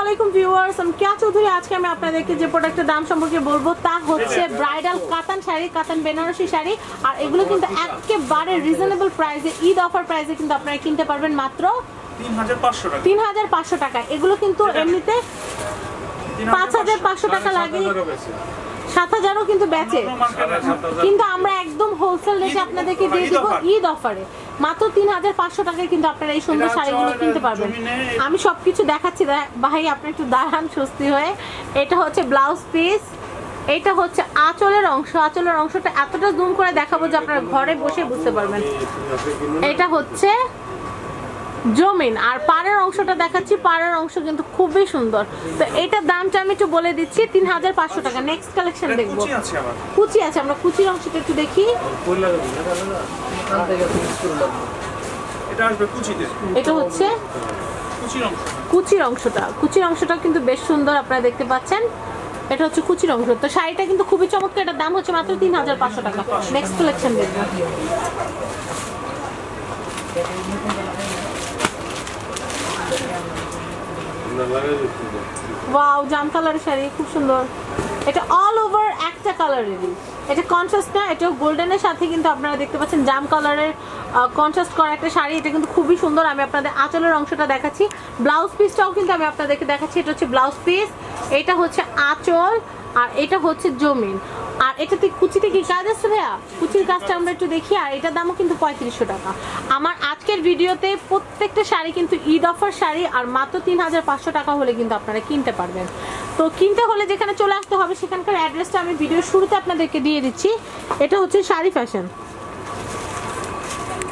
আলাইকুম ভিউয়ার্স, আমি কিয়া চৌধুরী। আজকে আমি আপনাদেরকে যে প্রোডাক্টের দাম সম্পর্কে বলবো তা হচ্ছে ব্রাইডাল কাতান শাড়ি, কাতান বেনারসি শাড়ি। আর এগুলো কিন্তু একেবারে রিজনেবল প্রাইসে, ঈদ অফার প্রাইসে কিন্তু আপনারা কিনতে পারবেন মাত্র ৩৫০০ টাকা। এগুলো কিন্তু এমনিতে ৫৫০০ টাকা লাগে, ৭০০০ও কিন্তু বেচে, কিন্তু আমরা একদম হোলসেল রেটে আপনাদেরকে দিয়ে দিব ঈদ অফারে মাত্র ৩৫০০ টাকায় কিন্তু আপনারা এই সুন্দর শাড়িগুলো কিনতে পারবেন। আমি সবকিছু দেখাচ্ছি ভাই, আপনি একটু দাঁড়ান স্বস্তি হয়ে। এটা হচ্ছে ব্লাউজ পিস, এটা হচ্ছে আঁচলের অংশ। আঁচলের অংশটা এতটা জুম করে দেখাবো যে আপনারা ঘরে বসে বুঝতে পারবেন। এটা হচ্ছে জমিন, আর পাড়ের অংশটা দেখাচ্ছি। পাড়ের অংশ কিন্তু খুবই সুন্দর। তো এটার দামটা আমি একটু বলে দিচ্ছি, ৩৫০০ টাকা। নেক্সট কালেকশন দেখবো, কুচি আছে। আমরা কুচির অংশটা একটু দেখি। এটা হচ্ছে কুচির অংশটা। কুচির অংশটা কিন্তু বেশ সুন্দর, আপনারা দেখতে পাচ্ছেন। এটা হচ্ছে কুচির অংশ। তো শাড়িটা কিন্তু খুবই চমৎকার। এটার দাম হচ্ছে মাত্র ৩৫০০ টাকা। নেক্সট কালেকশন দেখবো। ওয়াও, জাম কালারের শাড়ি, খুব সুন্দর। এটা অল ওভার একটা কালারেরই, এটা কন্ট্রাস্ট না, এটা গোল্ডেনের সাথে কিন্তু আপনারা দেখতে পাচ্ছেন জাম কালারের কন্ট্রাস্ট করা একটা শাড়ি। এটা কিন্তু খুবই সুন্দর। আমি আপনাদের আঁচলের অংশটা দেখাচ্ছি, ব্লাউজ পিসটাও কিন্তু আমি আপনাদেরকে দেখাচ্ছি। এটা হচ্ছে ব্লাউজ পিস, এটা হচ্ছে আঁচল, আর এটা হচ্ছে জমিন। আর এটাতে কুচিতে কি কাজ আছে ভাইয়া? কুচির কাজটা আমরা একটু দেখি। আর এটার দামও কিন্তু ৩৫০০ টাকা। আমার আজকের ভিডিওতে প্রত্যেকটা শাড়ি কিন্তু ঈদ অফার শাড়ি, আর মাত্র ৩৫০০ টাকা হলে কিন্তু আপনারা কিনতে পারবেন। তো কিনতে হলে যেখানে চলে আসতে হবে সেখানকার অ্যাড্রেসটা আমি ভিডিওর শুরুতে আপনাদেরকে দিয়ে দিচ্ছি। এটা হচ্ছে শাড়ি ফ্যাশন,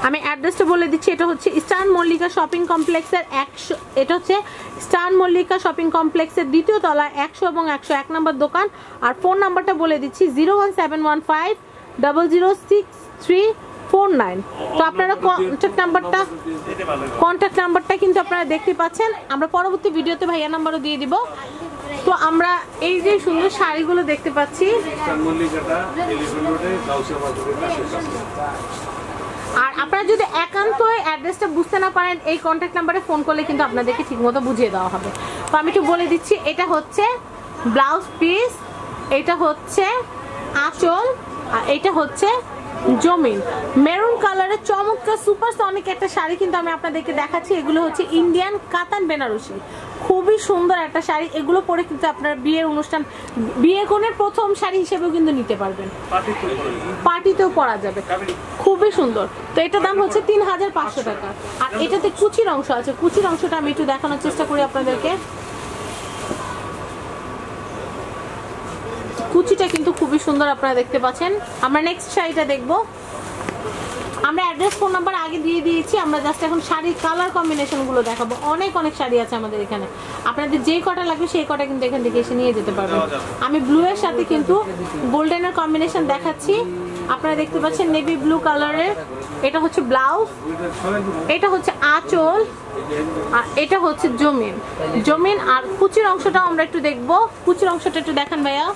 আমি অ্যাড্রেসটা বলে দিচ্ছি। এটা হচ্ছে ইস্টার্ন মল্লিকা শপিং কমপ্লেক্সের ১০০, এটা হচ্ছে ইস্টার্ন মল্লিকা শপিং কমপ্লেক্সের দ্বিতীয় তলায় ১০০ এবং ১০১ নম্বর দোকান। আর ফোন নাম্বারটা বলে দিচ্ছি 01715006349। তো আপনারা কন্ট্যাক্ট নাম্বারটা কিন্তু আপনারা দেখতে পাচ্ছেন। আমরা পরবর্তী ভিডিওতে ভাইয়া নাম্বারও দিয়ে দিব। তো আমরা এই যে সুন্দর শাড়িগুলো দেখতে পাচ্ছি, আর আপনারা যদি একান্ত অ্যাড্রেসটা বুঝতে না পারেন, এই কন্ট্যাক্ট নাম্বারে ফোন করলে কিন্তু আপনাদেরকে ঠিকমতো বুঝিয়ে দেওয়া হবে। তো আমি একটু বলে দিচ্ছি, এটা হচ্ছে ব্লাউজ পিস, এটা হচ্ছে আঁচল, আর এটা হচ্ছে জমিন। মেরুন কালারের চমৎকার সুপার সনিক একটা শাড়ি কিন্তু আমি আপনাদেরকে দেখাচ্ছি। এগুলো হচ্ছে ইন্ডিয়ান কাতান বেনারসি, খুবই সুন্দর একটা শাড়ি। এগুলো পরে কিন্তু আপনারা বিয়ের অনুষ্ঠান, বিয়ে কোণের প্রথম শাড়ি হিসেবেও কিন্তু নিতে পারবেন, পার্টিতেও পরা যাবে, খুবই সুন্দর। তো এটার দাম হচ্ছে ৩৫০০ টাকা। আর এটাতে কুচির অংশ আছে, কুচির অংশটা আমি একটু দেখানোর চেষ্টা করি আপনাদেরকে। কুচিটা কিন্তু খুবই সুন্দর, আপনারা দেখতে পাচ্ছেন। আমরা নেক্সট শাড়িটা দেখবো। আমরা অ্যাড্রেস ফোন নাম্বার আগে দিয়ে দিয়েছি, আমরা জাস্ট এখন শাড়ির কালার কম্বিনেশনগুলো দেখাবো। অনেক শাড়ি আছে আমাদের এখানে, আপনাদের যে কটা লাগবে সেই কটা কিন্তু এখান থেকে এসে নিয়ে যেতে পারবেন। আমি ব্লু এর সাথে কিন্তু গোল্ডেনের কম্বিনেশন দেখাচ্ছি, আপনারা দেখতে পাচ্ছেন নেভি ব্লু কালারের। এটা হচ্ছে ব্লাউজ, এটা হচ্ছে আঁচল, আর এটা হচ্ছে জমিন। আর কুচির অংশটাও আমরা একটু দেখবো। কুচির অংশটা একটু দেখান ভাইয়া।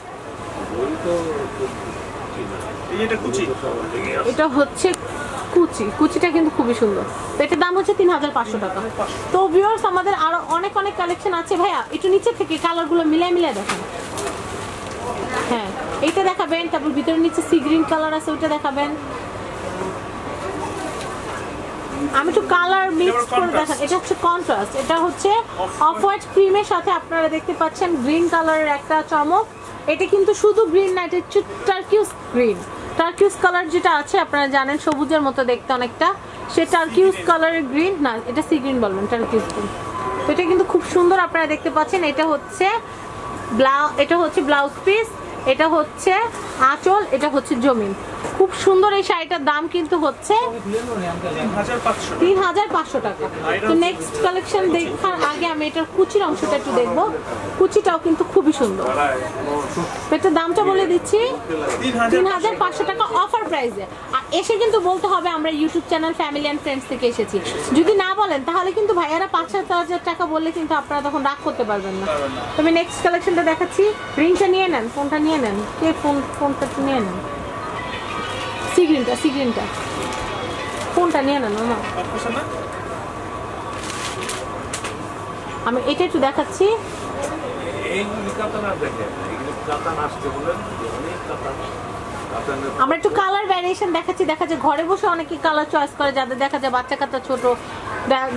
এটা হচ্ছে কুচিটা কিন্তু খুবই সুন্দর। তো এটার দাম হচ্ছে ৩৫০০ টাকা। তো ভিউয়ার্স, আমাদের আরো অনেক কালেকশন আছে। ভাইয়া একটু নিচে থেকে কালারগুলো মিলিয়ে দেখান। হ্যাঁ, এইটা দেখাবেন, তারপর ভিতরে নিচে সি গ্রিন কালার আছে, ওইটা দেখাবেন। আমি একটু কালার মিক্স করে দেখান। এটা হচ্ছে কন্ট্রাস্ট, এটা হচ্ছে অফ হোয়াইট ক্রিমের সাথে আপনারা দেখতে পাচ্ছেন গ্রিন কালারের একটা চমক। এটা কিন্তু শুধু গ্রিন না, এটা হচ্ছে টার্কিউস গ্রিন। টার্কিউস কালার যেটা আছে আপনারা জানেন, সবুজের মতো দেখতে অনেকটা, সে টার্কিউস কালারের গ্রিন না, এটা সি গ্রিন বলবেন, টার্কিউস গ্রিন। তো এটা কিন্তু খুব সুন্দর, আপনারা দেখতে পাচ্ছেন। এটা হচ্ছে ব্লাউজ পিস, এটা হচ্ছে আঁচল, এটা হচ্ছে জমিন। খুব সুন্দর এই শাড়িটার দাম কিন্তু হচ্ছে ৩৫০০ টাকা। তো নেক্সট কালেকশন দেখার আগে আমি এটার কুচির অংশটা একটু দেখবো। কুচিটাও কিন্তু খুবই সুন্দর। এটার দামটা বলে দিচ্ছি ৩৫০০ টাকা অফার প্রাইসে। আর এসে কিন্তু বলতে হবে আমরা YouTube channel family and friends থেকে এসেছি। যদি না বলেন তাহলে কিন্তু ভাইয়ারা ৫-৭ টাকা বললে কিন্তু আপনারা তখন রাগ করতে পারবেন না। তবে নেক্সট কালেকশনটা দেখাচ্ছি। রিংটা নিয়ে নেন, ফোনটা নিয়ে নেন, কে ফোনটা নিয়ে নেন, সি গ্রিনটা ফোনটা নিয়ে নেন মামা। আমি এটা একটু দেখাচ্ছি। আমরা একটু কালার ভ্যারিয়েশন দেখাচ্ছি, দেখা যায় ঘরে বসে অনেকে কালার চয়েস করে, যাদের দেখা যায় বাচ্চা কাচ্চা ছোট,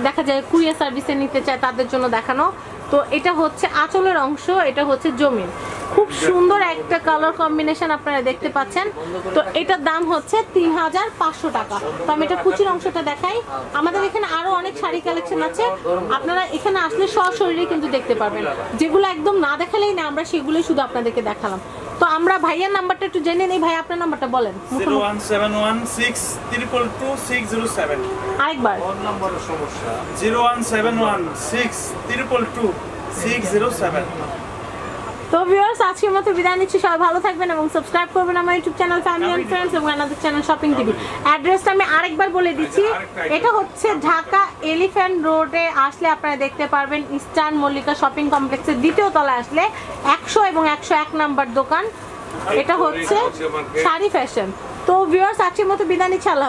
দেখা যায় কুরিয়ার সার্ভিসে নিতে চায় তাদের জন্য দেখানো। তো এটা হচ্ছে আঁচলের অংশ, এটা হচ্ছে জমিন, খুব সুন্দর একটা কালার কম্বিনেশন আপনারা দেখতে পাচ্ছেন। তো এটার দাম হচ্ছে 3500 টাকা। তো আমি এটা কুচির অংশটা দেখাই। আমাদের এখানে আরো অনেক শাড়ি কালেকশন আছে, আপনারা এখানে আসলে সশরীরে কিন্তু দেখতে পারবেন। যেগুলো একদম না দেখালেই না, আমরা সেগুলোই শুধু আপনাদেরকে দেখালাম। তো আমরা ভাইয়ার নাম্বারটা একটু জেনে নেই। ভাই আপনার নাম্বারটা বলেন। 01716220607। আরেকবার। ফোন নাম্বারের সমস্যা। 01716220607। তো ভিউয়ার্স, আজকের মতো বিদায় নিচ্ছি। সবাই ভালো থাকবেন এবং সাবস্ক্রাইব করবেন আমার YouTube channel family and friends এবং আমাদের চ্যানেল শপিং টিভি। অ্যাড্রেসটা আমি আরেকবার বলে দিচ্ছি। এটা হচ্ছে ঢাকা এলিফ্যান্ট রোডে আসলে আপনারা দেখতে পারবেন ইস্টার্ন মল্লিকা শপিং কমপ্লেক্সের দ্বিতীয় তলায় আসলে 100 এবং 101 নাম্বার দোকান। এটা হচ্ছে শাড়ি ফ্যাশন। তো ভিউয়ার্স, আজকের মতো বিদায় নিচ্ছি। আল্লাহ।